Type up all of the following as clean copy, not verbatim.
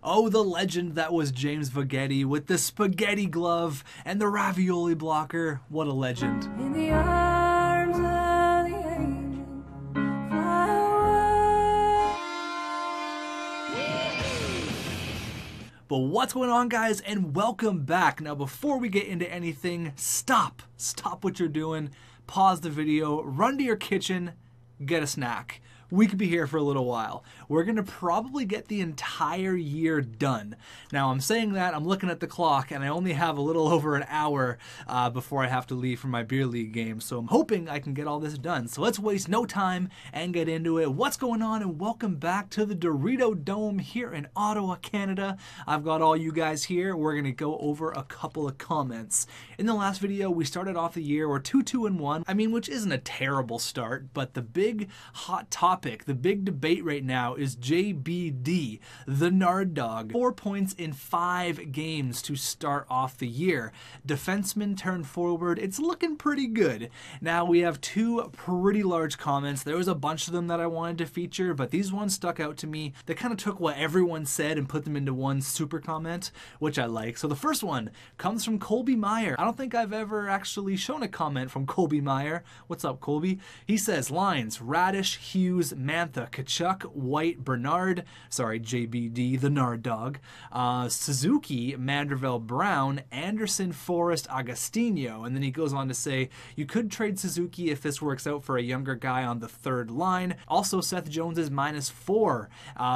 Oh, the legend that was James Vagetti with the spaghetti glove and the ravioli blocker. What a legend. In the arms of the angel, fly away. But what's going on, guys, and welcome back. Now, before we get into anything, stop what you're doing, pause the video, run to your kitchen, get a snack. We could be here for a little while. We're going to probably get the entire year done. Now, I'm saying that, I'm looking at the clock, and I only have a little over an hour before I have to leave for my beer league game. So I'm hoping I can get all this done. So let's waste no time and get into it. What's going on, and welcome back to the Dorito Dome here in Ottawa, Canada. I've got all you guys here. We're going to go over a couple of comments. In the last video, we started off the year, we're 2-2-1. I mean, which isn't a terrible start, but the big hot topic, the big debate right now is JBD, the Nard Dog. 4 points in 5 games to start off the year. Defenseman turned forward. It's looking pretty good. Now, we have 2 pretty large comments. There was a bunch of them that I wanted to feature, but these ones stuck out to me. They kind of took what everyone said and put them into one super comment, which I like. So the first one comes from Colby Meyer. I don't think I've ever actually shown a comment from Colby Meyer. What's up, Colby? He says, lines, Radish, Hughes, Mantha, Kachuk, White, Bernard, sorry, JBD, the Nard Dog, Suzuki, Manderville, Brown, Anderson, Forrest, Agostinho. And then he goes on to say, you could trade Suzuki if this works out for a younger guy on the third line. Also, Seth Jones is -4,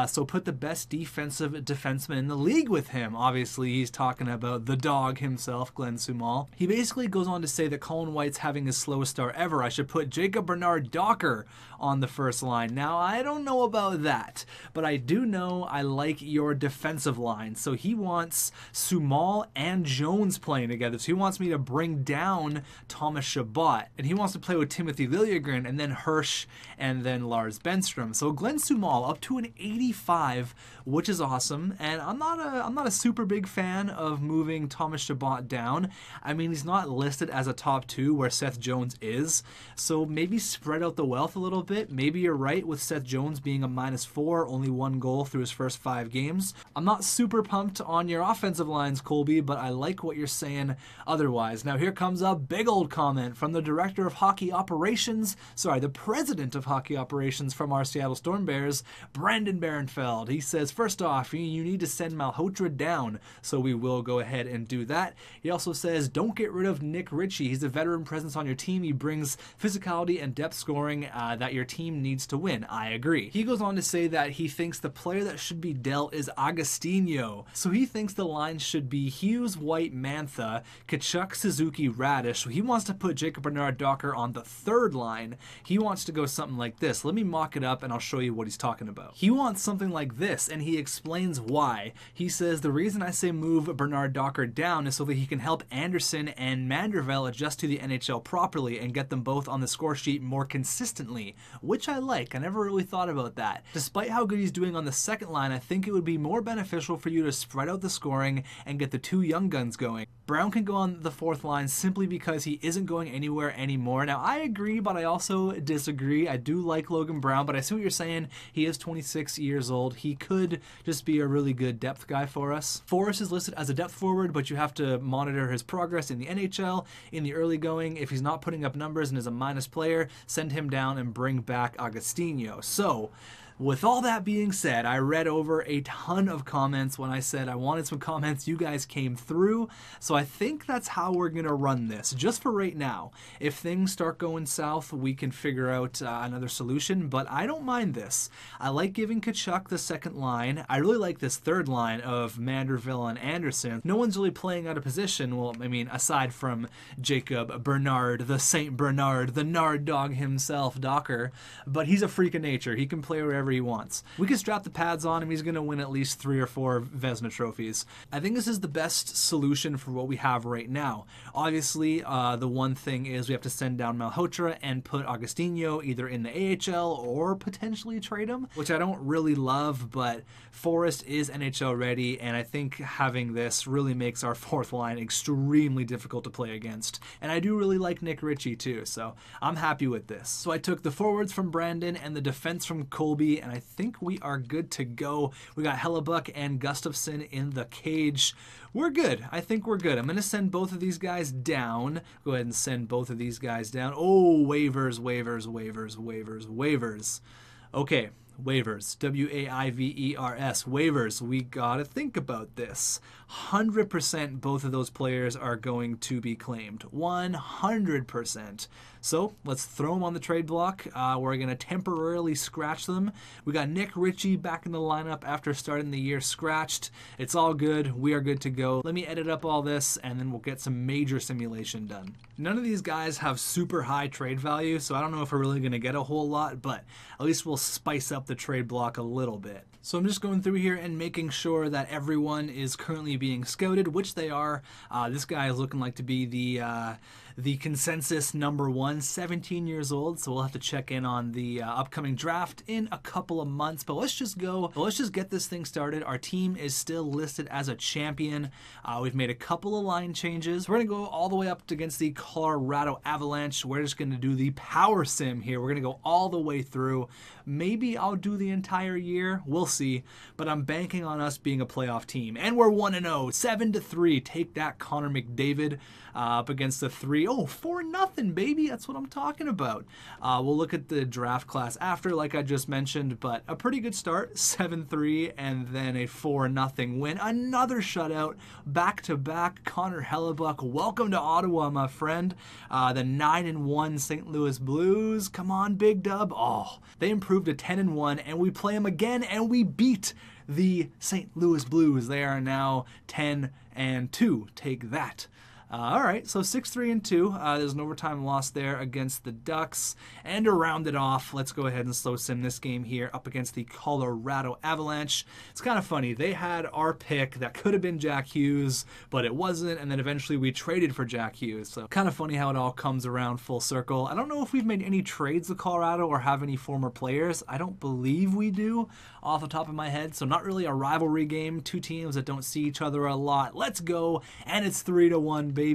so put the best defensive defenseman in the league with him. Obviously, he's talking about the dog himself, Glenn Sumal. He basically goes on to say that Colin White's having his slowest start ever. I should put Jacob Bernard Docker on the first line. Now, I don't know about that, but I do know I like your defensive line. So he wants Sumal and Jones playing together. So he wants me to bring down Thomas Chabot, and he wants to play with Timothy Liljegren and then Hirsch and then Lars Benstrom. So Glenn Sumal up to an 85, which is awesome. And I'm not a super big fan of moving Thomas Chabot down. I mean, he's not listed as a top 2 where Seth Jones is. So maybe spread out the wealth a little bit. Maybe you're right with Seth Jones being a -4, only 1 goal through his first 5 games. I'm not super pumped on your offensive lines, Colby, but I like what you're saying otherwise. Now here comes a big old comment from the director of hockey operations, the president of hockey operations from our Seattle Storm Bears, Brandon Barenfeld. He says, first off, you need to send Malhotra down, so we will go ahead and do that. He also says, don't get rid of Nick Ritchie. He's a veteran presence on your team. He brings physicality and depth scoring that your team needs to win. I agree. He goes on to say that he thinks the player that should be dealt is Agostinho. So he thinks the line should be Hughes, White, Mantha, Kachuk, Suzuki, Radish. So he wants to put Jacob Bernard Docker on the third line. He wants to go something like this. Let me mock it up and I'll show you what he's talking about. He wants something like this, and he explains why. He says, the reason I say move Bernard Docker down is so that he can help Anderson and Manderville adjust to the NHL properly and get them both on the score sheet more consistently, which I like. I never really thought about that. Despite how good he's doing on the second line, I think it would be more beneficial for you to spread out the scoring and get the 2 young guns going. Brown can go on the fourth line simply because he isn't going anywhere anymore. Now, I agree, but I also disagree. I do like Logan Brown, but I see what you're saying. He is 26 years old. He could just be a really good depth guy for us. Forrest is listed as a depth forward, but you have to monitor his progress in the NHL in the early going. If he's not putting up numbers and is a minus player, send him down and bring back Agostinho. So, with all that being said, I read over a ton of comments when I said I wanted some comments. You guys came through, so I think that's how we're going to run this, just for right now. If things start going south, we can figure out another solution, but I don't mind this. I like giving Kachuk the second line. I really like this third line of Manderville and Anderson. No one's really playing out of position, well, I mean, aside from Jacob Bernard, the Saint Bernard, the Nard Dog himself, Docker, but he's a freak of nature. He can play wherever he wants. We can strap the pads on him. He's going to win at least 3 or 4 Vezina trophies. I think this is the best solution for what we have right now. Obviously, the one thing is we have to send down Malhotra and put Agostinho either in the AHL or potentially trade him, which I don't really love, but Forrest is NHL ready, and I think having this really makes our fourth line extremely difficult to play against. And I do really like Nick Ritchie too, so I'm happy with this. So I took the forwards from Brandon and the defense from Colby, easy, and I think we are good to go. We got Hellebuck and Gustafson in the cage. We're good. I think we're good. I'm going to send both of these guys down. Go ahead and send both of these guys down. Oh, waivers, waivers, waivers, waivers, waivers. Okay. Waivers, W-A-I-V-E-R-S, waivers. We gotta think about this. 100% both of those players are going to be claimed. 100%. So let's throw them on the trade block. We're gonna temporarily scratch them. We got Nick Ritchie back in the lineup after starting the year scratched. It's all good. We are good to go. Let me edit up all this and then we'll get some major simulation done. None of these guys have super high trade value, so I don't know if we're really gonna get a whole lot, but at least we'll spice up the trade block a little bit. So I'm just going through here and making sure that everyone is currently being scouted, which they are. This guy is looking like to be the consensus number one, 17 years old, so we'll have to check in on the upcoming draft in a couple of months. But let's just get this thing started. Our team is still listed as a champion. We've made a couple of line changes. We're gonna go all the way up against the Colorado Avalanche. We're just gonna do the power sim here. We're gonna go all the way through. Maybe I'll do the entire year. We'll see. But I'm banking on us being a playoff team. And we're 1-0, 7-3. Take that, Connor McDavid, up against the 3. Oh, 4-0, baby. That's what I'm talking about. We'll look at the draft class after, like I just mentioned, but a pretty good start, 7-3, and then a 4-0 win. Another shutout, back-to-back. Connor Hellebuck, welcome to Ottawa, my friend. The 9-1 St. Louis Blues. Come on, big dub. Oh, they improved to 10-1, and we play them again, and we beat the St. Louis Blues. They are now 10-2. Take that. All right, so 6-3-2. There's an overtime loss there against the Ducks. And to round it off, let's go ahead and slow sim this game here up against the Colorado Avalanche. It's kind of funny. They had our pick that could have been Jack Hughes, but it wasn't, and then eventually we traded for Jack Hughes. So kind of funny how it all comes around full circle. I don't know if we've made any trades with Colorado or have any former players. I don't believe we do off the top of my head, so not really a rivalry game. Two teams that don't see each other a lot. Let's go, and it's 3-1, baby.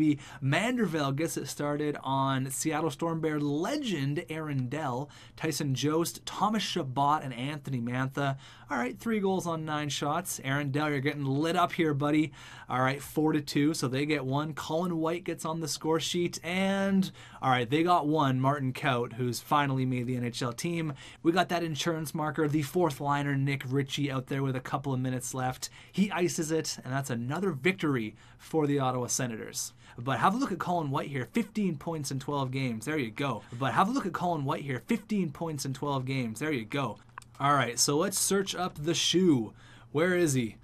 Manderville gets it started on Seattle Storm Bear legend Aaron Dell, Tyson Jost, Thomas Chabot, and Anthony Mantha. All right, 3 goals on 9 shots. Aaron Dell, you're getting lit up here, buddy. All right, 4-2, so they get 1. Colin White gets on the score sheet, and all right, they got 1. Martin Kaut, who's finally made the NHL team. We got that insurance marker, the 4th liner, Nick Ritchie, out there with a couple of minutes left. He ices it, and that's another victory for the Ottawa Senators. But have a look at Colin White here, 15 points in 12 games. There you go. But have a look at Colin White here, 15 points in 12 games. There you go. All right, so let's search up the shoe. Where is he?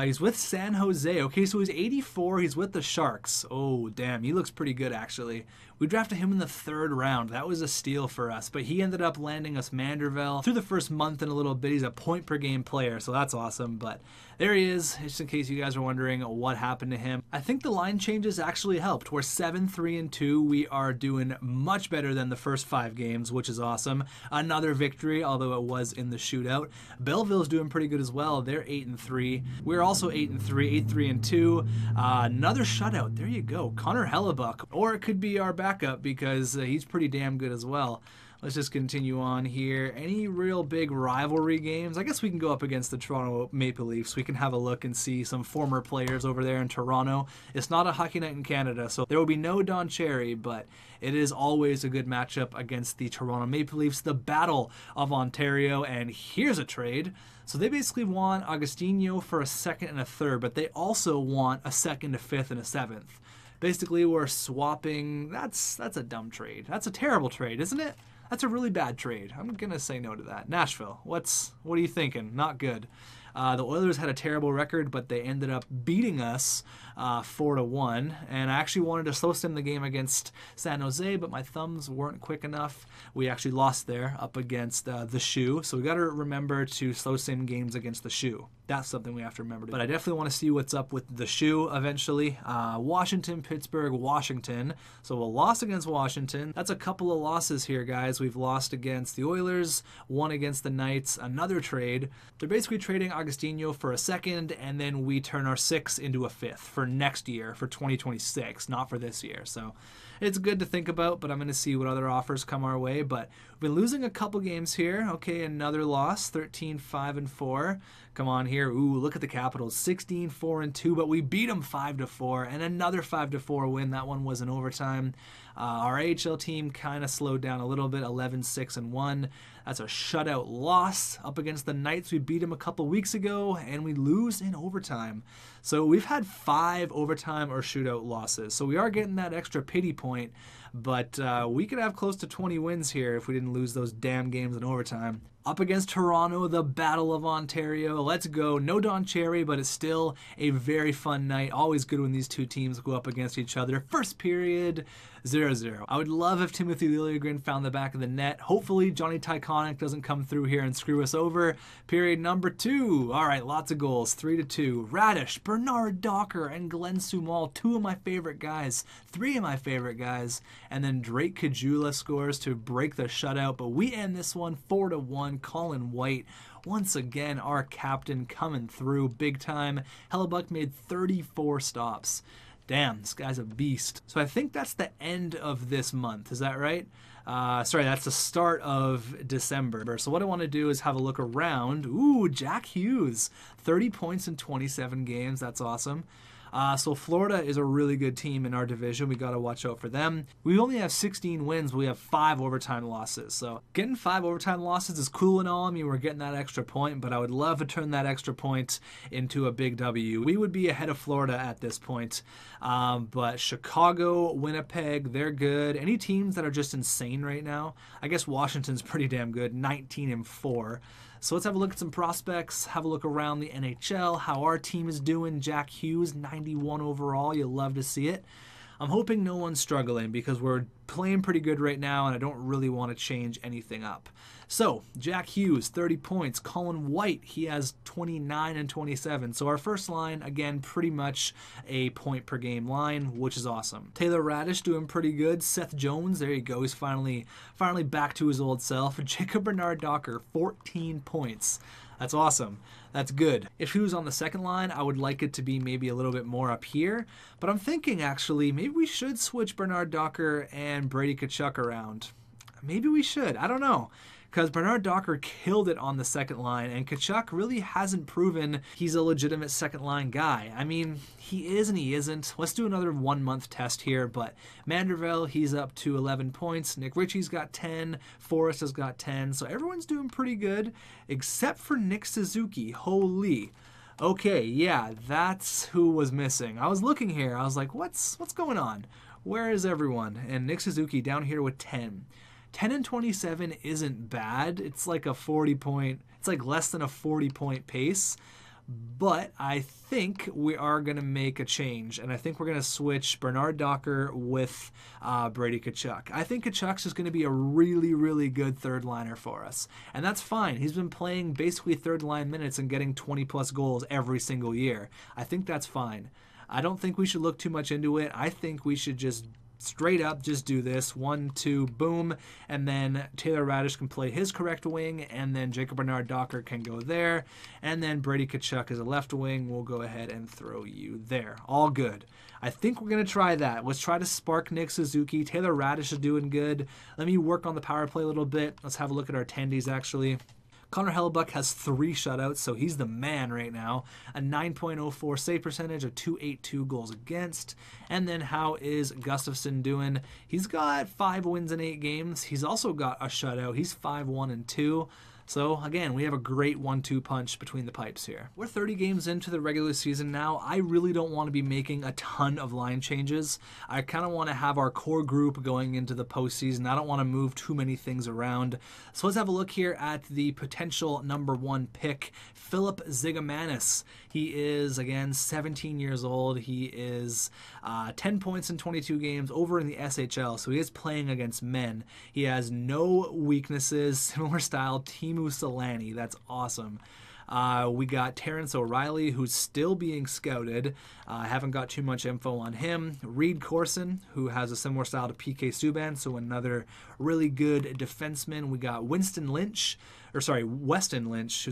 He's with San Jose. Okay, so he's 84. He's with the Sharks. Oh, damn. He looks pretty good, actually. We drafted him in the 3rd round. That was a steal for us. But he ended up landing us Manderville. Through the first month and a little bit, he's a point-per-game player, so that's awesome. But there he is, just in case you guys are wondering what happened to him. I think the line changes actually helped. We're 7-3-2. We are doing much better than the first 5 games, which is awesome. Another victory, although it was in the shootout. Belleville's doing pretty good as well. They're 8-3. We're also 8-3, 8-3-2. Another shutout. There you go. Connor Hellebuck. Or it could be our backup because he's pretty damn good as well. Let's just continue on here. Any real big rivalry games? I guess we can go up against the Toronto Maple Leafs. We can have a look and see some former players over there in Toronto. It's not a hockey night in Canada, so there will be no Don Cherry, but it is always a good matchup against the Toronto Maple Leafs, the Battle of Ontario, and here's a trade. So they basically want Agostinho for a 2nd and a 3rd, but they also want a 2nd, a 5th, and a 7th. Basically, we're swapping. That's a dumb trade. That's a terrible trade, isn't it? That's a really bad trade. I'm going to say no to that. Nashville, what are you thinking? Not good. The Oilers had a terrible record, but they ended up beating us 4-1. And I actually wanted to slow sim the game against San Jose, but my thumbs weren't quick enough. We actually lost there up against the Shoe. So we got to remember to slow sim games against the Shoe. That's something we have to remember. But I definitely want to see what's up with the Shoe eventually. Washington, Pittsburgh, Washington. So a loss against Washington. That's a couple of losses here, guys. We've lost against the Oilers, 1 against the Knights, another trade. They're basically trading Agostino for a second, and then we turn our 6th into a 5th for next year, for 2026, not for this year. So it's good to think about, but I'm going to see what other offers come our way. But we've been losing a couple games here. Okay, another loss, 13-5-4. Come on here. Ooh, look at the Capitals, 16-4-2, but we beat them 5-4, and another 5-4 win. That one was in overtime. Our AHL team kind of slowed down a little bit, 11-6-1. That's a shutout loss up against the Knights. We beat them a couple weeks ago, and we lose in overtime. So we've had 5 overtime or shootout losses. So we are getting that extra pity point, but we could have close to 20 wins here if we didn't lose those damn games in overtime. Up against Toronto, the Battle of Ontario. Let's go. No Don Cherry, but it's still a very fun night. Always good when these two teams go up against each other. First period, 0-0. I would love if Timothy Liljegren found the back of the net. Hopefully, Johnny Tyconic doesn't come through here and screw us over. Period number 2. All right, lots of goals. 3-2. Radish, Bernard Docker, and Glenn Sumal. 2 of my favorite guys. 3 of my favorite guys. And then Drake Kajula scores to break the shutout. But we end this one 4-1. Colin White, once again, our captain, coming through big time. Hellebuck made 34 stops. Damn, this guy's a beast. So I think that's the end of this month. Is that right? Sorry, that's the start of December. So what I want to do is have a look around. Ooh, Jack Hughes, 30 points in 27 games. That's awesome. So Florida is a really good team in our division. We got to watch out for them. We only have 16 wins, but we have 5 overtime losses. So getting 5 overtime losses is cool and all. I mean, we're getting that extra point, but I would love to turn that extra point into a big W. We would be ahead of Florida at this point. But Chicago, Winnipeg, they're good. Any teams that are just insane right now? I guess Washington's pretty damn good, 19-4. So let's have a look at some prospects, have a look around the NHL, how our team is doing. Jack Hughes, 91 overall. You'll love to see it. I'm hoping no one's struggling because we're playing pretty good right now and I don't really want to change anything up. So, Jack Hughes, 30 points. Colin White, he has 29 and 27. So our first line, again, pretty much a point per game line, which is awesome. Taylor Radish doing pretty good. Seth Jones, there you go. He's finally back to his old self. Jacob Bernard Docker, 14 points. That's awesome. That's good. If he was on the second line, I would like it to be maybe a little bit more up here. But I'm thinking, actually, maybe we should switch Bernard Docker and Brady Tkachuk around. Maybe we should. I don't know. Because Bernard Docker killed it on the second line, and Tkachuk really hasn't proven he's a legitimate second-line guy. I mean, he is and he isn't. Let's do another 1-month test here, but Manderville, he's up to 11 points. Nick Ritchie's got 10. Forrest has got 10. So everyone's doing pretty good, except for Nick Suzuki. Holy. Okay, yeah, that's who was missing. I was looking here. I was like, what's going on? Where is everyone? And Nick Suzuki down here with 10. 10 and 27 isn't bad. It's like a 40-point, it's like less than a 40-point pace. But I think we are going to make a change, and I think we're going to switch Bernard Docker with Brady Tkachuk. I think Tkachuk's is going to be a really, really good third liner for us, and that's fine. He's been playing basically third line minutes and getting 20-plus goals every single year. I think that's fine. I don't think we should look too much into it. I think we should just straight up just do this 1, 2, boom, and then Taylor Radish can play his correct wing, and then Jacob Bernard Docker can go there, and then Brady Tkachuk is a left wing. We'll go ahead and throw you there. All good. I think we're going to try that. Let's try to spark Nick Suzuki. Taylor Radish is doing good. Let me work on the power play a little bit. Let's have a look at our attendees actually. Connor Hellebuck has 3 shutouts, so he's the man right now. A 9.04 save percentage, a 2.82 goals against. And then how is Gustafson doing? He's got 5 wins in 8 games. He's also got a shutout. He's 5-1-2. So, again, we have a great 1-2 punch between the pipes here. We're 30 games into the regular season now. I really don't want to be making a ton of line changes. I kind of want to have our core group going into the postseason. I don't want to move too many things around. So let's have a look here at the potential number 1 pick, Philip Zigomanis. He is, again, 17 years old. He is 10 points in 22 games over in the SHL, so he is playing against men. He has no weaknesses, similar style, Teemu Selanne. That's awesome. We got Terrence O'Reilly, who's still being scouted. I haven't got too much info on him. Reed Corson, who has a similar style to PK Subban, so another really good defenseman. We got Weston Lynch, who's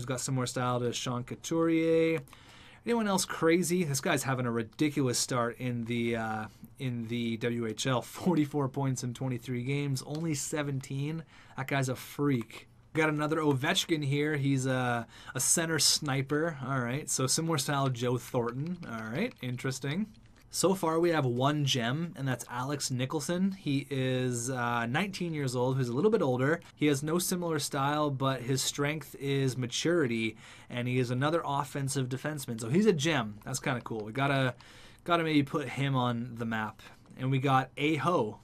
got similar style to Sean Couturier. Anyone else crazy? This guy's having a ridiculous start in the WHL. 44 points in 23 games, only 17. That guy's a freak. Got another Ovechkin here. He's a center sniper. All right, so similar style Joe Thornton. All right, interesting. So far, we have one gem, and that's Alex Nicholson. He is 19 years old, who's a little bit older. He has no similar style, but his strength is maturity, and he is another offensive defenseman. So he's a gem. That's kind of cool. We gotta maybe put him on the map. And we got a hoe.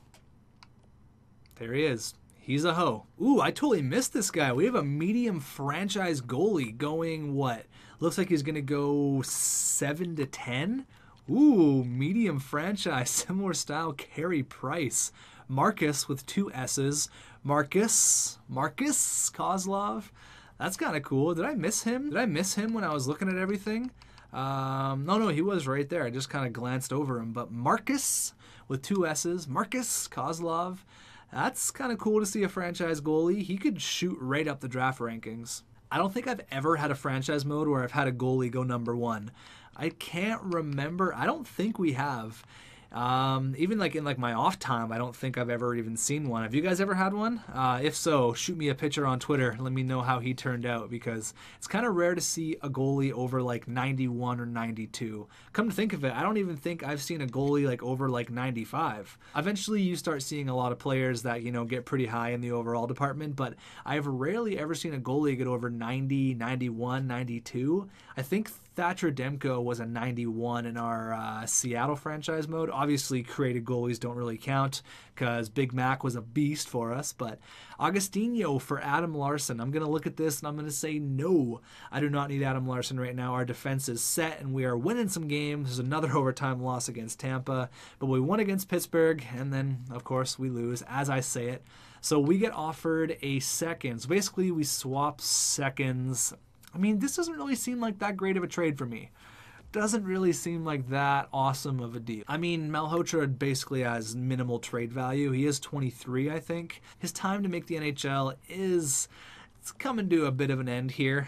There he is. He's a hoe. Ooh, I totally missed this guy. We have a medium franchise goalie going what? Looks like he's gonna go 7 to 10. Ooh, medium franchise, similar style, Carey Price. Marcus with 2 S's. Marcus Kozlov. That's kind of cool. Did I miss him? Did I miss him when I was looking at everything? No, he was right there. I just kind of glanced over him. But Marcus with 2 S's. Marcus Kozlov. That's kind of cool to see a franchise goalie. He could shoot right up the draft rankings. I don't think I've ever had a franchise mode where I've had a goalie go number 1. I can't remember. I don't think we have. Even like in like my off time, I don't think I've ever even seen one. Have you guys ever had one? If so, shoot me a picture on Twitter. Let me know how he turned out, because it's kind of rare to see a goalie over like 91 or 92. Come to think of it, I don't even think I've seen a goalie like over like 95. Eventually you start seeing a lot of players that, you know, get pretty high in the overall department, but I've rarely ever seen a goalie get over 90, 91, 92. I think Thatcher Demko was a 91 in our Seattle franchise mode. Obviously, created goalies don't really count because Big Mac was a beast for us. But Augustinho for Adam Larson. I'm going to look at this and I'm going to say no. I do not need Adam Larson right now. Our defense is set and we are winning some games. There's another overtime loss against Tampa. But we won against Pittsburgh and then, of course, we lose as I say it. So we get offered a second. So basically, we swap seconds. I mean, this doesn't really seem like that great of a trade for me. Doesn't really seem like that awesome of a deal. I mean, Malhotra basically has minimal trade value. He is 23, I think. His time to make the NHL it's coming to a bit of an end here.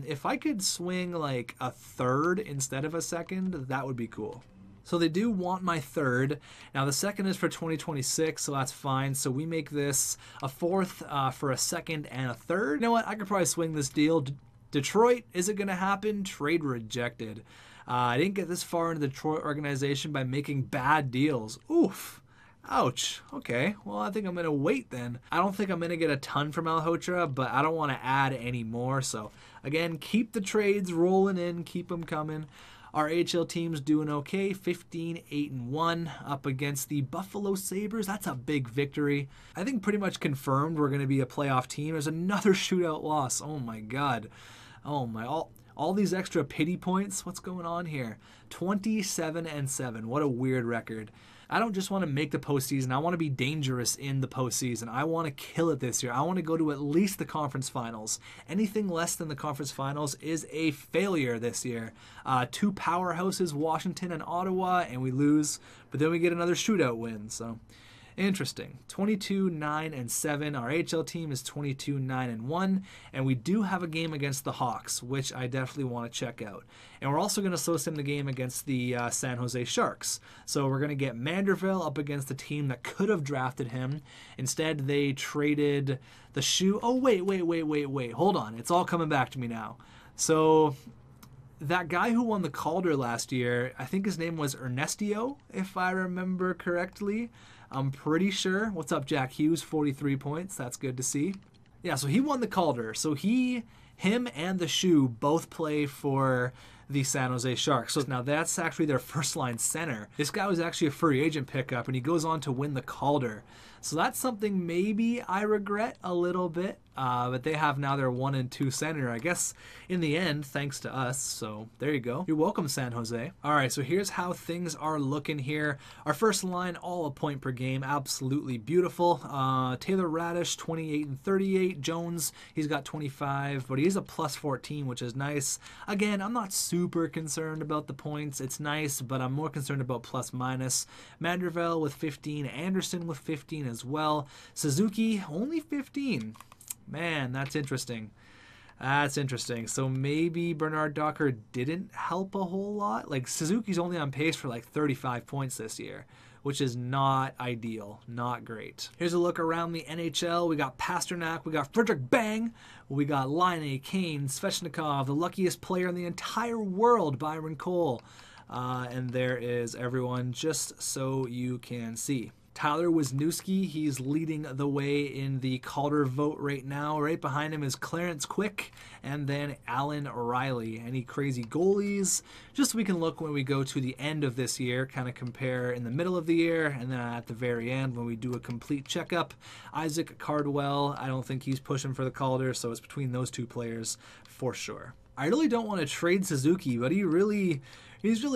If I could swing like a third instead of a second, that would be cool. So they do want my third. Now the second is for 2026, so that's fine. So we make this a fourth for a second and a third. You know what? I could probably swing this deal. Detroit, is it going to happen? Trade rejected. I didn't get this far into the Detroit organization by making bad deals. Oof. Ouch. Okay. Well, I think I'm going to wait then. I don't think I'm going to get a ton from Malhotra, but I don't want to add any more. So, again, keep the trades rolling in. Keep them coming. Our AHL team's doing okay, 15-8-1 up against the Buffalo Sabres. That's a big victory. I think pretty much confirmed we're going to be a playoff team. There's another shootout loss. Oh my God. Oh my, all these extra pity points. What's going on here? 27-7. What a weird record. I don't just want to make the postseason. I want to be dangerous in the postseason. I want to kill it this year. I want to go to at least the conference finals. Anything less than the conference finals is a failure this year. 2 powerhouses, Washington and Ottawa, and we lose, but then we get another shootout win. So interesting. 22-9-7. Our AHL team is 22-9-1, and we do have a game against the Hawks, which I definitely want to check out. And we're also going to slow sim the game against the San Jose Sharks. So we're going to get Manderville up against the team that could have drafted him. Instead, they traded the shoe. Oh, wait. Hold on. It's all coming back to me now. So that guy who won the Calder last year, I think his name was Ernestio, if I remember correctly. I'm pretty sure. What's up, Jack Hughes? 43 points. That's good to see. Yeah, so he won the Calder. So him and the shoe both play for the San Jose Sharks. So now that's actually their first line center. This guy was actually a free agent pickup, and he goes on to win the Calder. So that's something maybe I regret a little bit, but they have now their 1 and 2 center, I guess, in the end, thanks to us. So there you go. You're welcome, San Jose. All right, so here's how things are looking here. Our first line, all a point per game, absolutely beautiful. Taylor Radish, 28 and 38. Jones, he's got 25, but he's a plus 14, which is nice. Again, I'm not super concerned about the points. It's nice, but I'm more concerned about plus minus. Mandeville with 15, Anderson with 15 as well. Suzuki, only 15. Man, that's interesting. That's interesting. So maybe Bernard Docker didn't help a whole lot. Like, Suzuki's only on pace for like 35 points this year, which is not ideal, not great. Here's a look around the NHL. We got Pasternak, we got Frederick Bang, we got Laine, Kane, Svechnikov, the luckiest player in the entire world, Byron Cole. And there is everyone, just so you can see. Tyler Wisniewski, he's leading the way in the Calder vote right now. Right behind him is Clarence Quick and then Alan O'Reilly. Any crazy goalies? Just so we can look when we go to the end of this year, kind of compare in the middle of the year and then at the very end when we do a complete checkup. Isaac Cardwell, I don't think he's pushing for the Calder, so it's between those two players for sure. I really don't want to trade Suzuki, but he's really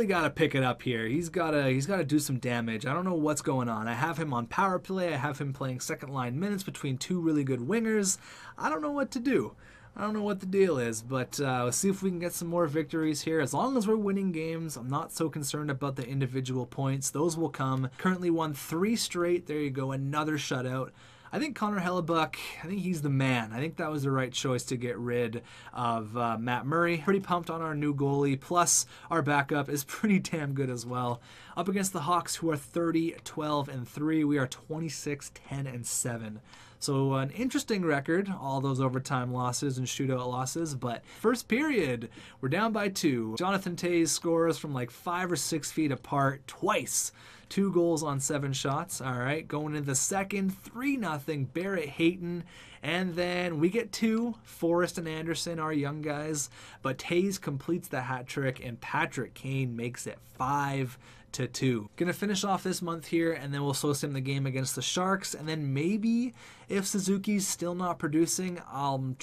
got to pick it up here. He's got to do some damage. I don't know what's going on. I have him on power play. I have him playing second line minutes between two really good wingers. I don't know what to do. I don't know what the deal is, but let's see if we can get some more victories here. As long as we're winning games, I'm not so concerned about the individual points. Those will come. Currently won 3 straight. There you go, another shutout. I think Connor Hellebuck, I think he's the man. I think that was the right choice to get rid of Matt Murray. Pretty pumped on our new goalie, plus our backup is pretty damn good as well. Up against the Hawks, who are 30, 12, and 3. We are 26, 10, and 7. So an interesting record, all those overtime losses and shootout losses, but first period, we're down by 2. Jonathan Toews scores from like 5 or 6 feet apart twice. 2 goals on 7 shots. All right, going into the second, 3-0, Barrett Hayton. And then we get 2, Forrest and Anderson, our young guys. But Toews completes the hat trick, and Patrick Kane makes it 5-2. Gonna finish off this month here, and then we'll sim the game against the Sharks. And then maybe if Suzuki's still not producing, I'll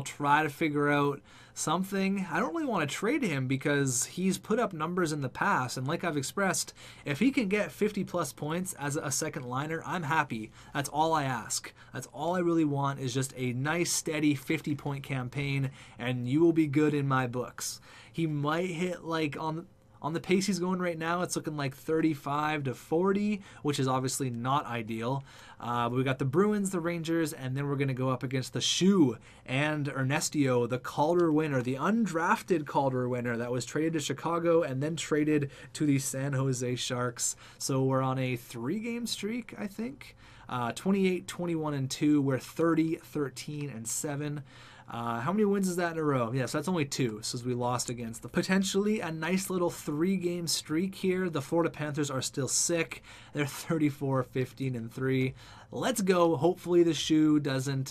try to figure out something. I don't really want to trade him because he's put up numbers in the past, and like I've expressed, if he can get 50 plus points as a second liner, I'm happy. That's all I ask. That's all I really want, is just a nice steady 50-point campaign, and you will be good in my books. He might hit like on the pace he's going right now, it's looking like 35 to 40, which is obviously not ideal. But we got the Bruins, the Rangers, and then we're going to go up against the Shoe and Ernestio, the Calder winner, the undrafted Calder winner that was traded to Chicago and then traded to the San Jose Sharks. So we're on a 3-game streak, I think. 28, 21, and 2. We're 30, 13, and 7. How many wins is that in a row? Yes, that's only 2, since we lost against the potentially a nice little 3-game streak here. The Florida Panthers are still sick. They're 34, 15, and 3. Let's go. Hopefully the Shoe doesn't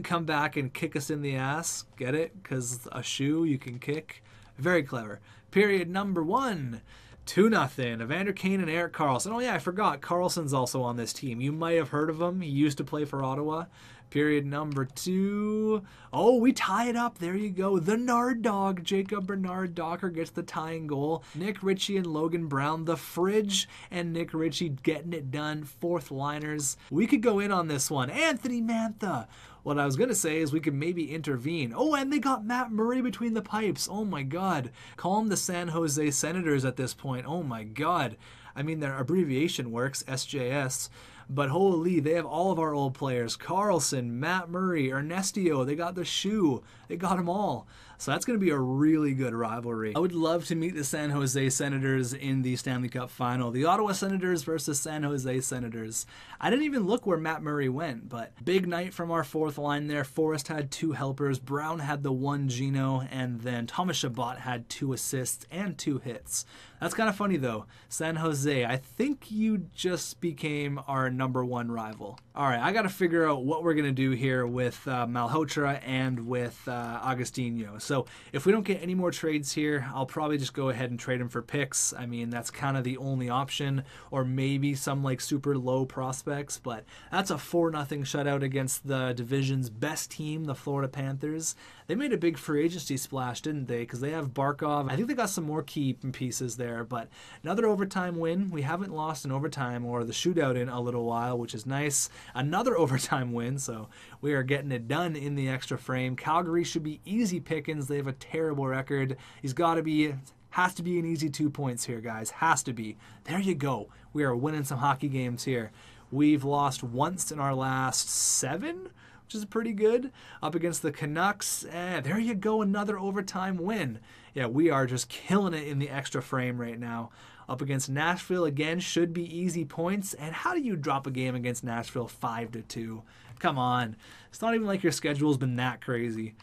come back and kick us in the ass. Get it? Because a shoe you can kick. Very clever. Period number 1. 2-0. Evander Kane and Erik Karlsson. Oh yeah, I forgot. Karlsson's also on this team. You might have heard of him. He used to play for Ottawa. Period number 2. Oh, we tie it up. There you go. The Nard Dog, Jacob Bernard Docker, gets the tying goal. Nick Ritchie and Logan Brown, the Fridge and Nick Ritchie getting it done. 4th liners. We could go in on this one. Anthony Mantha. What I was going to say is we could maybe intervene. Oh, and they got Matt Murray between the pipes. Oh my God. Call them the San Jose Senators at this point. Oh my God. I mean, their abbreviation works, SJS. But holy, they have all of our old players. Karlsson, Matt Murray, Ernestio, they got the Shoe. They got them all. So that's going to be a really good rivalry. I would love to meet the San Jose Senators in the Stanley Cup Final. The Ottawa Senators versus San Jose Senators. I didn't even look where Matt Murray went, but big night from our 4th line there. Forrest had 2 helpers. Brown had the 1 Gino, and then Thomas Chabot had 2 assists and 2 hits. That's kind of funny though. San Jose, I think you just became our number 1 rival. All right, I got to figure out what we're going to do here with Malhotra and with Agostinho. So if we don't get any more trades here, I'll probably just go ahead and trade him for picks. I mean, that's kind of the only option, or maybe some like super low prospects, but that's a 4-0 shutout against the division's best team, the Florida Panthers. They made a big free agency splash, didn't they? Because they have Barkov. I think they got some more key pieces there, but another overtime win. We haven't lost an overtime or the shootout in a little while, which is nice. Another overtime win, so we are getting it done in the extra frame. Calgary should be easy pickings. They have a terrible record. Has to be an easy 2 points here, guys. Has to be. There you go. We are winning some hockey games here. We've lost once in our last 7, which is pretty good. Up against the Canucks. There you go, another overtime win. Yeah, we are just killing it in the extra frame right now. Up against Nashville, again, should be easy points. And how do you drop a game against Nashville 5-2? Come on. It's not even like your schedule's been that crazy.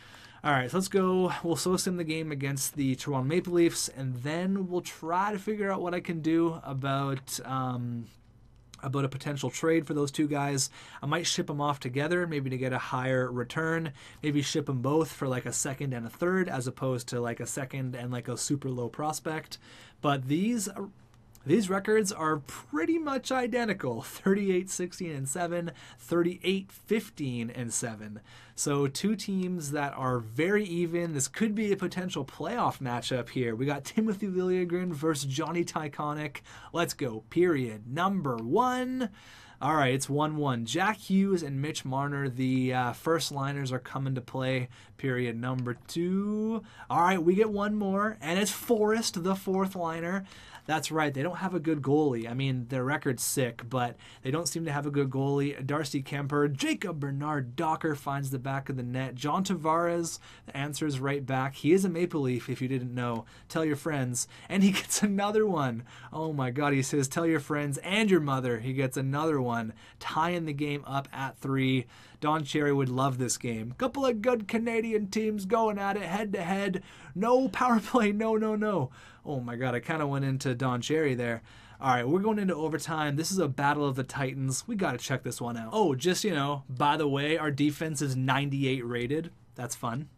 All right, so let's go. We'll solo sim the game against the Toronto Maple Leafs, and then we'll try to figure out what I can do about a potential trade for those two guys. I might ship them off together, maybe to get a higher return. Maybe ship them both for like a second and a third, as opposed to like a second and like a super low prospect. But these records are pretty much identical. 38-16-7, 38-15-7. So two teams that are very even. This could be a potential playoff matchup here. We got Timothy Liljegren versus Johnny Tyconic. Let's go. Period. Number 1. All right, it's 1-1. Jack Hughes and Mitch Marner, the first liners, are coming to play. Period. Number 2. All right, we get one more, and it's Forrest, the fourth liner. That's right. They don't have a good goalie. I mean, their record's sick, but they don't seem to have a good goalie. Darcy Kemper, Jacob Bernard Docker finds the back of the net. John Tavares answers right back. He is a Maple Leaf, if you didn't know. Tell your friends. And he gets another one. Oh my God. He says, tell your friends and your mother. He gets another one, tying the game up at 3. Don Cherry would love this game. Couple of good Canadian teams going at it head to head. No power play. No. Oh my God, I kind of went into Don Cherry there. All right, we're going into overtime. This is a battle of the Titans. We got to check this one out. Oh, just, by the way, our defense is 98 rated. That's fun.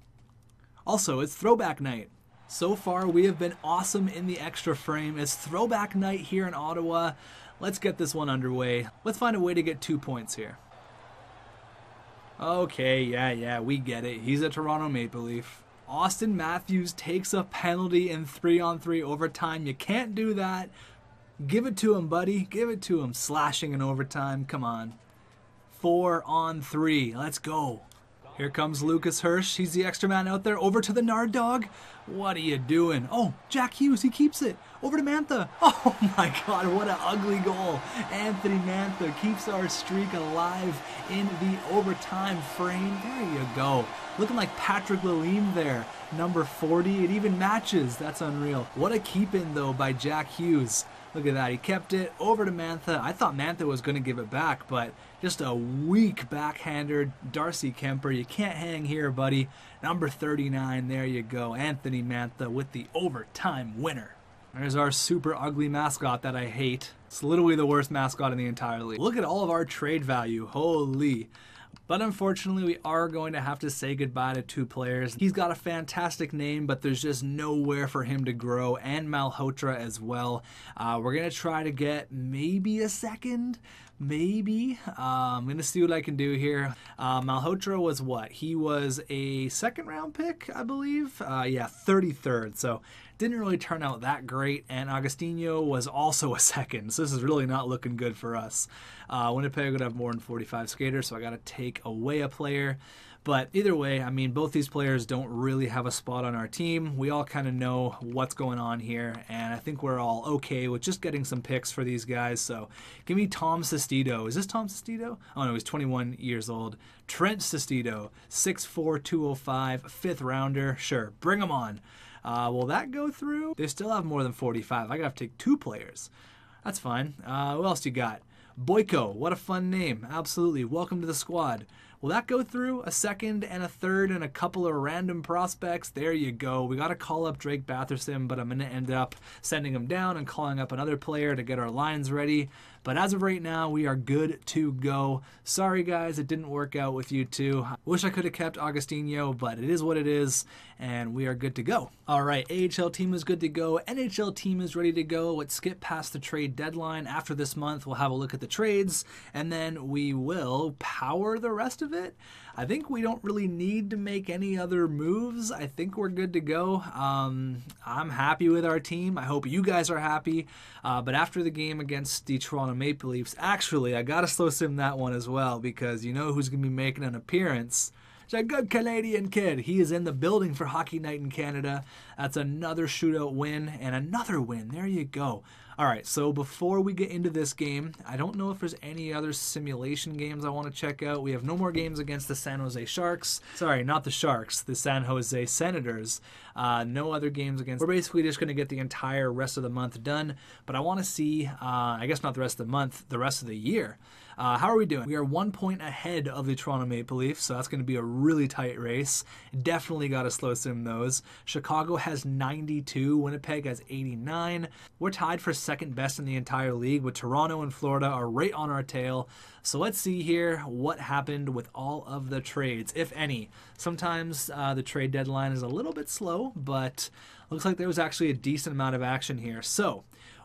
Also, it's throwback night. So far, we have been awesome in the extra frame. It's throwback night here in Ottawa. Let's get this one underway. Let's find a way to get 2 points here. Okay, yeah, we get it. He's a Toronto Maple Leaf. Austin Matthews takes a penalty in 3-on-3 overtime. You can't do that. Give it to him, buddy. Give it to him. Slashing in overtime. Come on. 4-on-3. Let's go. Here comes Lucas Hirsch. He's the extra man out there. Over to the Nard Dog. What are you doing? Oh, Jack Hughes. He keeps it. Over to Mantha. Oh my God, what an ugly goal. Anthony Mantha keeps our streak alive in the overtime frame. There you go. Looking like Patrick Lalime there. Number 40. It even matches. That's unreal. What a keep-in, though, by Jack Hughes. Look at that. He kept it over to Mantha. I thought Mantha was going to give it back, but just a weak backhander. Darcy Kemper. You can't hang here, buddy. Number 39. There you go. Anthony Mantha with the overtime winner. There's our super ugly mascot that I hate. It's literally the worst mascot in the entire league. Look at all of our trade value. Holy. But unfortunately, we are going to have to say goodbye to 2 players. He's got a fantastic name, but there's just nowhere for him to grow, and Malhotra as well. We're going to try to get maybe a second. Maybe. I'm going to see what I can do here. Malhotra was what? He was a second-round pick, I believe. Yeah, 33rd. So didn't really turn out that great. And Agostinho was also a second. So this is really not looking good for us. Winnipeg would have more than 45 skaters, so I got to take away a player. But either way, I mean, both these players don't really have a spot on our team. We all kind of know what's going on here, and I think we're all okay with just getting some picks for these guys. So give me Tom Sestito. Is this Tom Sestito? Oh, no, he's 21 years old. Trent Sestito, 6'4", 205, 5th rounder. Sure, bring him on. Will that go through? They still have more than 45. I got to take 2 players. That's fine. Who else you got? Boyko. What a fun name. Absolutely. Welcome to the squad. Will that go through? A second and a third and a couple of random prospects? There you go. We got to call up Drake Batherson, but I'm going to end up sending him down and calling up another player to get our lines ready. But as of right now, we are good to go. Sorry, guys, it didn't work out with you two. Wish I could have kept Agostinho, but it is what it is, and we are good to go. All right, AHL team is good to go. NHL team is ready to go. Let's skip past the trade deadline. After this month, we'll have a look at the trades, and then we will power the rest of it. I think we don't really need to make any other moves. I think we're good to go. I'm happy with our team. I hope you guys are happy. But after the game against the Toronto Maple Leafs, actually, I got to slow sim that one as well, because you know who's going to be making an appearance. It's a good Canadian kid. He is in the building for Hockey Night in Canada. That's another shootout win and another win. There you go. All right, so before we get into this game, I don't know if there's any other simulation games I want to check out. We have no more games against the San Jose Sharks. Sorry, not the Sharks, the San Jose Senators. No other games against. We're basically just going to get the entire rest of the month done, but I want to see, I guess not the rest of the month, the rest of the year. How are we doing? We are 1 point ahead of the Toronto Maple Leafs, so that's going to be a really tight race. Definitely got to slow sim those. Chicago has 92. Winnipeg has 89. We're tied for second best in the entire league, with Toronto and Florida are right on our tail. So let's see here what happened with all of the trades, if any. Sometimes the trade deadline is a little bit slow, but looks like there was actually a decent amount of action here. So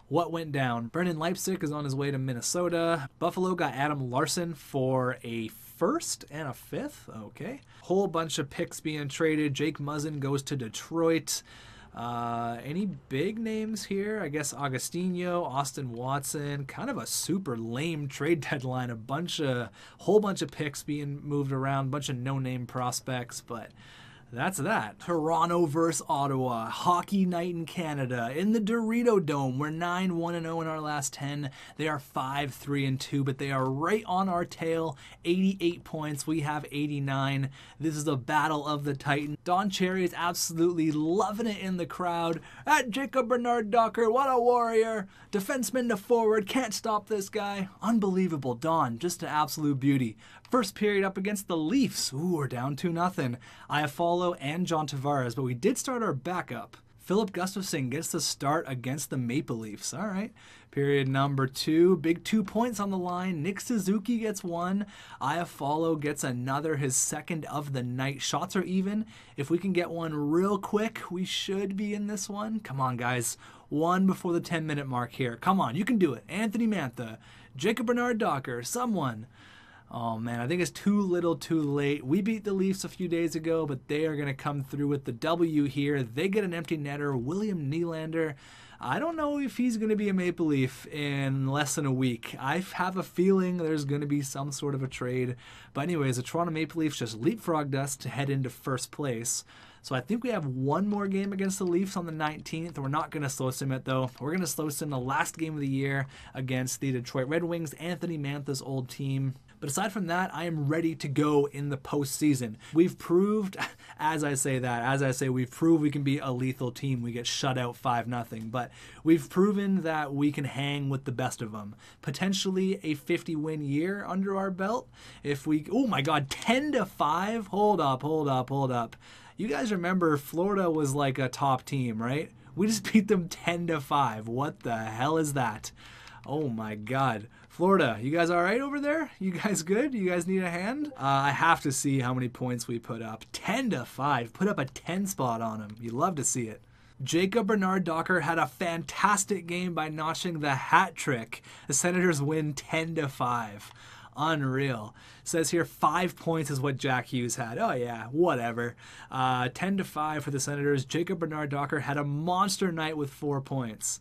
what went down? Brendan Leipzig is on his way to Minnesota. Buffalo got Adam Larson for a first and a fifth. Okay. Whole bunch of picks being traded. Jake Muzzin goes to Detroit. Any big names here? I guess Agostinho, Austin Watson. Kind of a super lame trade deadline. Whole bunch of picks being moved around. Bunch of no-name prospects, but that's that. Toronto versus Ottawa. Hockey Night in Canada. In the Dorito Dome. We're 9-1-0 in our last 10. They are 5-3-2, but they are right on our tail. 88 points. We have 89. This is a battle of the Titans. Don Cherry is absolutely loving it in the crowd. At Jacob Bernard-Docker, what a warrior. Defenseman to forward. Can't stop this guy. Unbelievable. Don, just an absolute beauty. First period up against the Leafs. Ooh, we're down 2-0. Iafallo and John Tavares, but we did start our backup. Philip Gustafsson gets the start against the Maple Leafs. All right. Period number 2. Big 2 points on the line. Nick Suzuki gets 1. Iafallo gets another, his second of the night. Shots are even. If we can get one real quick, we should be in this one. Come on, guys. 1 before the 10-minute mark here. Come on, you can do it. Anthony Mantha, Jacob Bernard-Docker, someone. Oh, man, I think it's too little too late. We beat the Leafs a few days ago, but they are going to come through with the W here. They get an empty netter. William Nylander, I don't know if he's going to be a Maple Leaf in less than a week. I have a feeling there's going to be some sort of a trade. But anyways, the Toronto Maple Leafs just leapfrogged us to head into first place. So I think we have one more game against the Leafs on the 19th. We're not going to slow sim it, though. We're going to slow sim the last game of the year against the Detroit Red Wings, Anthony Mantha's old team. But aside from that, I am ready to go in the postseason. We've proved, we've proved we can be a lethal team. We get shut out 5-0. But we've proven that we can hang with the best of them. Potentially a 50-win year under our belt. If we, oh my God, 10-5? Hold up. You guys remember Florida was like a top team, right? We just beat them 10-5. What the hell is that? Oh my God. Florida, you guys all right over there? You guys good? You guys need a hand? I have to see how many points we put up. 10-5. Put up a 10 spot on them. You love to see it. Jacob Bernard-Docker had a fantastic game by notching the hat trick. The Senators win 10-5. Unreal. Says here 5 points is what Jack Hughes had. Oh yeah, whatever. 10-5 for the Senators. Jacob Bernard-Docker had a monster night with 4 points.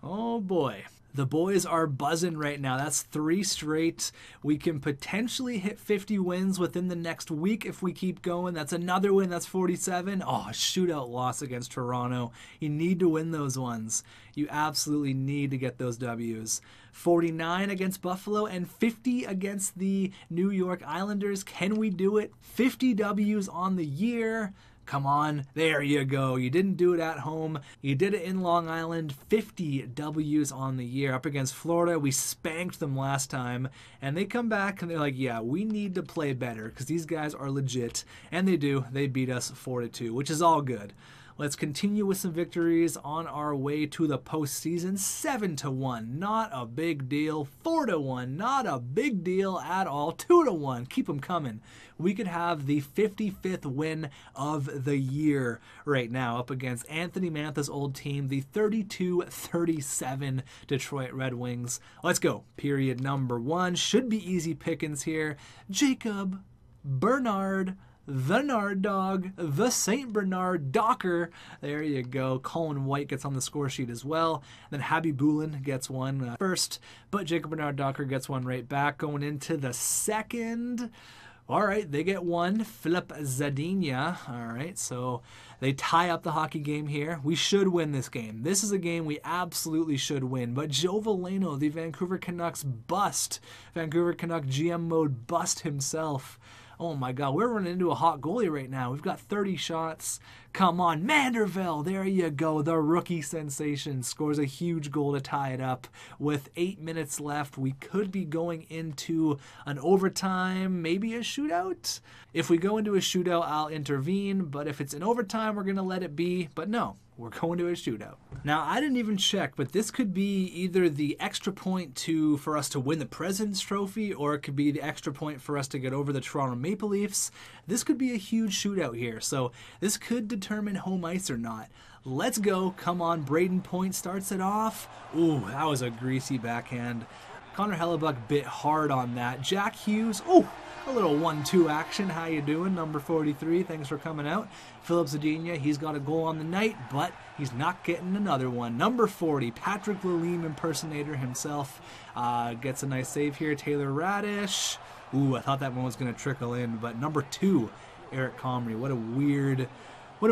Oh boy. The boys are buzzing right now. That's 3 straight. We can potentially hit 50 wins within the next week if we keep going. That's another win. That's 47. Oh, a shootout loss against Toronto. You need to win those ones. You absolutely need to get those W's. 49 against Buffalo and 50 against the New York Islanders. Can we do it? 50 W's on the year. Come on, there you go. You didn't do it at home. You did it in Long Island. 50 W's on the year up against Florida. We spanked them last time, and they come back and they're like, yeah, we need to play better because these guys are legit, and they do. They beat us 4-2, which is all good. Let's continue with some victories on our way to the postseason. 7-1, not a big deal. 4-1, not a big deal at all. 2-1, keep them coming. We could have the 55th win of the year right now up against Anthony Mantha's old team, the 32-37 Detroit Red Wings. Let's go. Period number 1. Should be easy pickings here. Jacob Bernard, the Nard Dog, the St. Bernard Docker. There you go. Colin White gets on the score sheet as well. Then Habib Boulin gets one first, but Jacob Bernard Docker gets one right back. Going into the second. All right, they get one. Philip Zadina. All right, so they tie up the hockey game here. We should win this game. This is a game we absolutely should win. But Joe Veleno, the Vancouver Canucks bust. Vancouver Canuck GM mode bust himself. Oh my God, we're running into a hot goalie right now. We've got 30 shots. Come on, Manderville, there you go. The rookie sensation scores a huge goal to tie it up. With 8 minutes left, we could be going into an overtime, maybe a shootout. If we go into a shootout, I'll intervene. But if it's an overtime, we're going to let it be. But no, we're going to a shootout. Now, I didn't even check, but this could be either the extra point for us to win the President's Trophy, or it could be the extra point for us to get over the Toronto Maple Leafs. This could be a huge shootout here, so this could determine home ice or not. Let's go. Come on, Braden Point starts it off. Ooh, that was a greasy backhand. Connor Hellebuck bit hard on that. Jack Hughes, ooh, a little 1-2 action. How you doing, number 43? Thanks for coming out. Philip Zadina, he's got a goal on the night, but he's not getting another one. Number 40, Patrick Lalime impersonator himself, gets a nice save here. Taylor Radish. Ooh, I thought that one was going to trickle in, but number 2, Eric Comrie. What a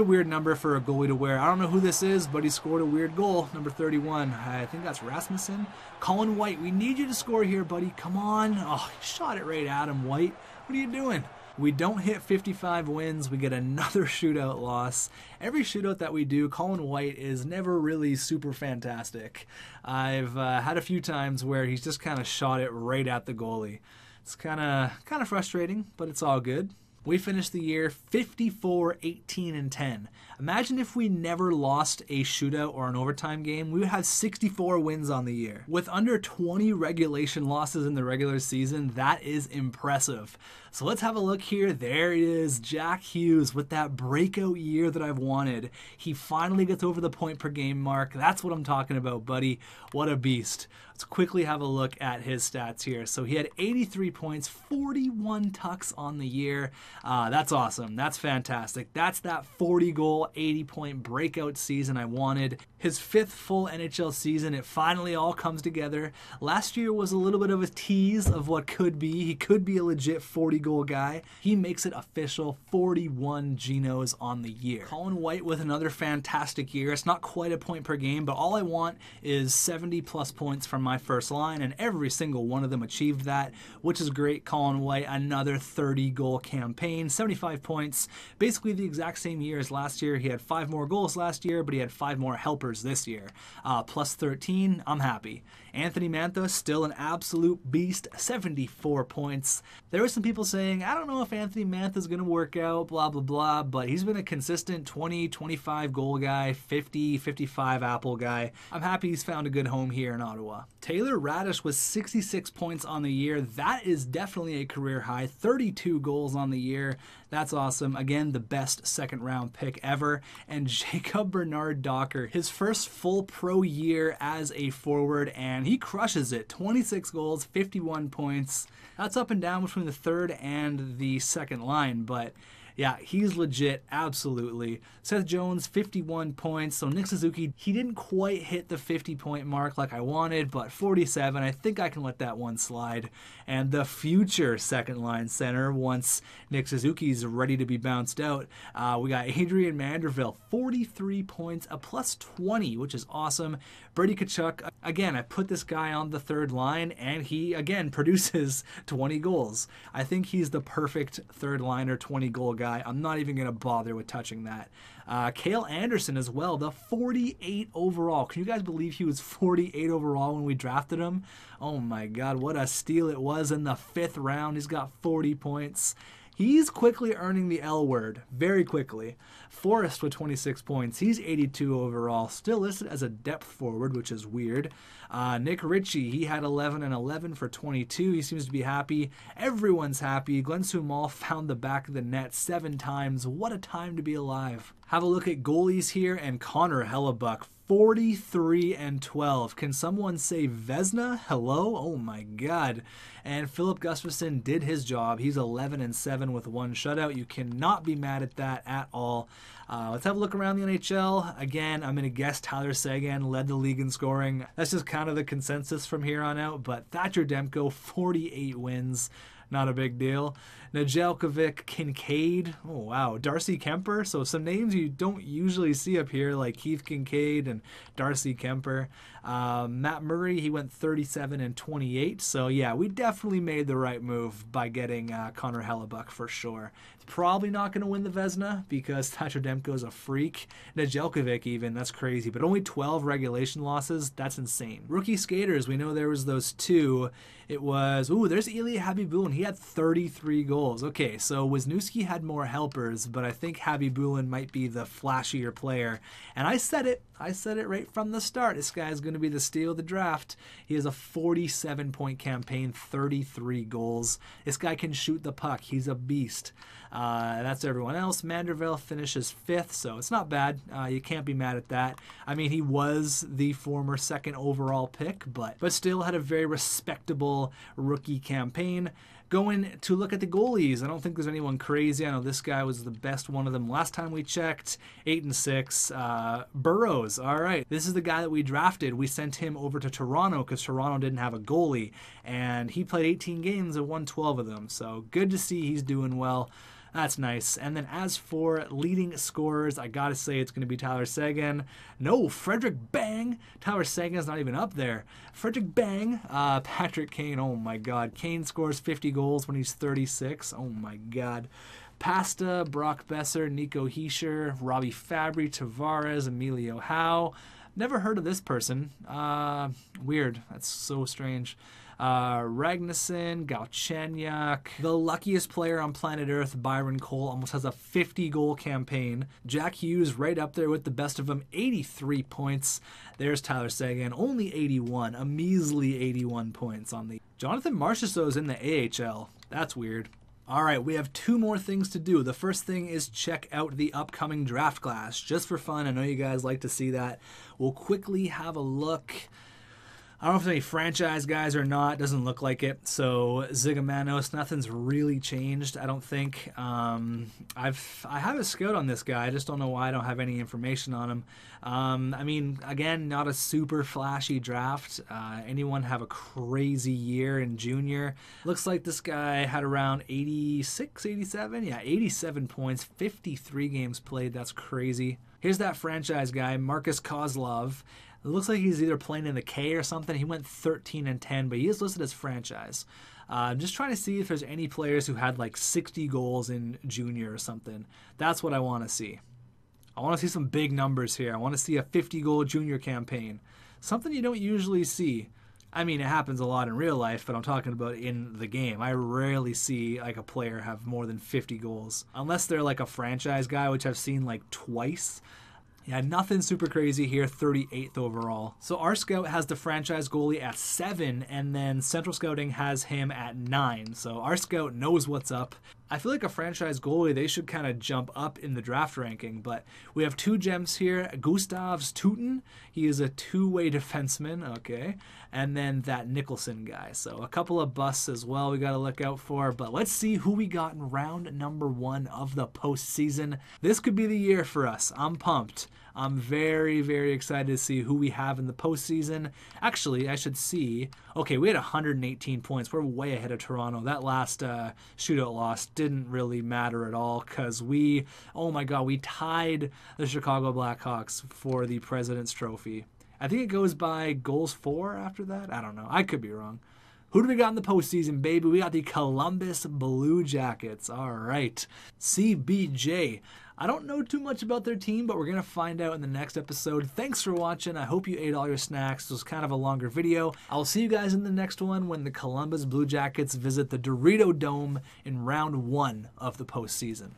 weird number for a goalie to wear. I don't know who this is, but he scored a weird goal. Number 31. I think that's Rasmussen. Colin White, we need you to score here, buddy. Come on. Oh, he shot it right at him, White. What are you doing? We don't hit 55 wins. We get another shootout loss. Every shootout that we do, Colin White is never really super fantastic. I've had a few times where he's just kind of shot it right at the goalie. It's kind of frustrating, but it's all good. We finished the year 54-18-10. Imagine if we never lost a shootout or an overtime game. We would have 64 wins on the year. With under 20 regulation losses in the regular season, that is impressive. So let's have a look here. There it is, Jack Hughes with that breakout year that I've wanted. He finally gets over the point per game mark. That's what I'm talking about, buddy. What a beast. Let's quickly have a look at his stats here. So he had 83 points, 41 tucks on the year. That's awesome. That's fantastic. That's that 40-goal, 80-point breakout season I wanted. His 5th full NHL season, it finally all comes together. Last year was a little bit of a tease of what could be. He could be a legit 40-goal guy. He makes it official, 41 Genos on the year. Colin White with another fantastic year. It's not quite a point per game, but all I want is 70-plus points from my first line, and every single one of them achieved that, which is great. Colin White, another 30-goal campaign, 75 points, basically the exact same year as last year. He had 5 more goals last year, but he had 5 more helpers this year. Plus 13, I'm happy. Anthony Mantha, still an absolute beast, 74 points. There were some people saying, I don't know if Anthony Mantha is going to work out, blah, blah, blah, but he's been a consistent 20, 25 goal guy, 50, 55 apple guy. I'm happy he's found a good home here in Ottawa. Taylor Radish was 66 points on the year. That is definitely a career high. 32 goals on the year. That's awesome. Again, the best second-round pick ever. And Jacob Bernard Docker, his first full pro year as a forward, and he crushes it. 26 goals, 51 points. That's up and down between the third and the second line, but yeah, he's legit, absolutely. Seth Jones, 51 points. So Nick Suzuki, he didn't quite hit the 50-point mark like I wanted, but 47, I think I can let that one slide. And the future second-line center, once Nick Suzuki's ready to be bounced out, we got Adrian Manderville, 43 points, a plus 20, which is awesome. Brady Tkachuk, again, I put this guy on the third line, and he, again, produces 20 goals. I think he's the perfect third-liner, 20-goal guy. guy. I'm not even going to bother with touching that. Cale Anderson as well, the 48 overall. Can you guys believe he was 48 overall when we drafted him? Oh my God, what a steal it was in the 5th round. He's got 40 points. He's quickly earning the L word, very quickly. Forrest with 26 points. He's 82 overall, still listed as a depth forward, which is weird. Nick Ritchie, he had 11 and 11 for 22. He seems to be happy. Everyone's happy. Glenn Sumal found the back of the net 7 times. What a time to be alive. Have a look at goalies here, and Connor Hellebuck, 43 and 12. Can someone say Vezina? Hello? Oh my God. And Philip Gustafsson did his job. He's 11 and 7 with 1 shutout. You cannot be mad at that at all. Let's have a look around the NHL. Again, I'm going to guess Tyler Seguin led the league in scoring. That's just kind of the consensus from here on out. But Thatcher Demko, 48 wins. Not a big deal. Nedeljkovic, Kincaid. Oh, wow. Darcy Kemper. So some names you don't usually see up here, like Keith Kincaid and Darcy Kemper. Matt Murray, he went 37 and 28. So, yeah, we definitely made the right move by getting Connor Hellebuck for sure. He's probably not going to win the Vezina because Thatcher Demko's a freak. Nedeljkovic even, that's crazy. But only 12 regulation losses. That's insane. Rookie skaters, we know there was those 2. It was, there's Ilya Habibulin. He had 33 goals. Okay, so Wisniewski had more helpers, but I think Habibulin might be the flashier player. And I said it right from the start. This guy's going to be the steal of the draft. He has a 47-point campaign, 33 goals. This guy can shoot the puck. He's a beast. That's everyone else. Manderville finishes 5th, so it's not bad. You can't be mad at that. I mean, he was the former 2nd overall pick, but still had a very respectable rookie campaign. Going to look at the goalies, I don't think there's anyone crazy. I know this guy was the best one of them last time we checked. 8 and 6. Burrows, all right. This is the guy that we drafted. We sent him over to Toronto because Toronto didn't have a goalie, and he played 18 games and won 12 of them. So good to see he's doing well. That's nice. And then as for leading scorers, I got to say it's going to be Tyler Seguin. No, Frederick Bang. Tyler Seguin's not even up there. Frederick Bang. Patrick Kane. Oh, my God. Kane scores 50 goals when he's 36. Oh, my God. Pasta, Brock Besser, Nico Heischer, Robbie Fabry, Tavares, Emilio Howe. Never heard of this person. Weird. That's so strange. Ragnarsson, Galchenyuk, the luckiest player on planet Earth, Byron Cole, almost has a 50-goal campaign. Jack Hughes right up there with the best of them, 83 points. There's Tyler Seguin, only 81, a measly 81 points on the... Jonathan Marchessault's in the AHL. That's weird. All right, we have 2 more things to do. The first thing is check out the upcoming draft class, just for fun. I know you guys like to see that. We'll quickly have a look. I don't know if there's any franchise guys or not. Doesn't look like it. So Zigamanos, nothing's really changed, I don't think. I have a scout on this guy. I just don't know why I don't have any information on him. I mean, again, not a super flashy draft. Anyone have a crazy year in junior? Looks like this guy had around 86, 87? Yeah, 87 points, 53 games played. That's crazy. Here's that franchise guy, Marcus Kozlov. It looks like he's either playing in the K or something. He went 13 and 10, but he is listed as franchise. I'm just trying to see if there's any players who had like 60 goals in junior or something. That's what I want to see. I want to see some big numbers here. I want to see a 50-goal junior campaign. Something you don't usually see. I mean, it happens a lot in real life, but I'm talking about in the game. I rarely see like a player have more than 50 goals. Unless they're like a franchise guy, which I've seen like twice. Yeah, nothing super crazy here, 38th overall. So our scout has the franchise goalie at 7, and then Central Scouting has him at 9. So our scout knows what's up. I feel like a franchise goalie, they should kind of jump up in the draft ranking, but we have 2 gems here. Gustavs Tuten, he is a 2-way defenseman, okay, and then that Nicholson guy. So a couple of busts as well we got to look out for, but let's see who we got in round number 1 of the postseason. This could be the year for us. I'm pumped. I'm very, very excited to see who we have in the postseason. Actually, I should see. Okay, we had 118 points. We're way ahead of Toronto. That last shootout loss didn't really matter at all because we tied the Chicago Blackhawks for the President's Trophy. I think it goes by goals for after that. I don't know. I could be wrong. Who do we got in the postseason, baby? We got the Columbus Blue Jackets. All right. CBJ. I don't know too much about their team, but we're going to find out in the next episode. Thanks for watching. I hope you ate all your snacks. This was kind of a longer video. I'll see you guys in the next one when the Columbus Blue Jackets visit the Dorito Dome in round 1 of the postseason.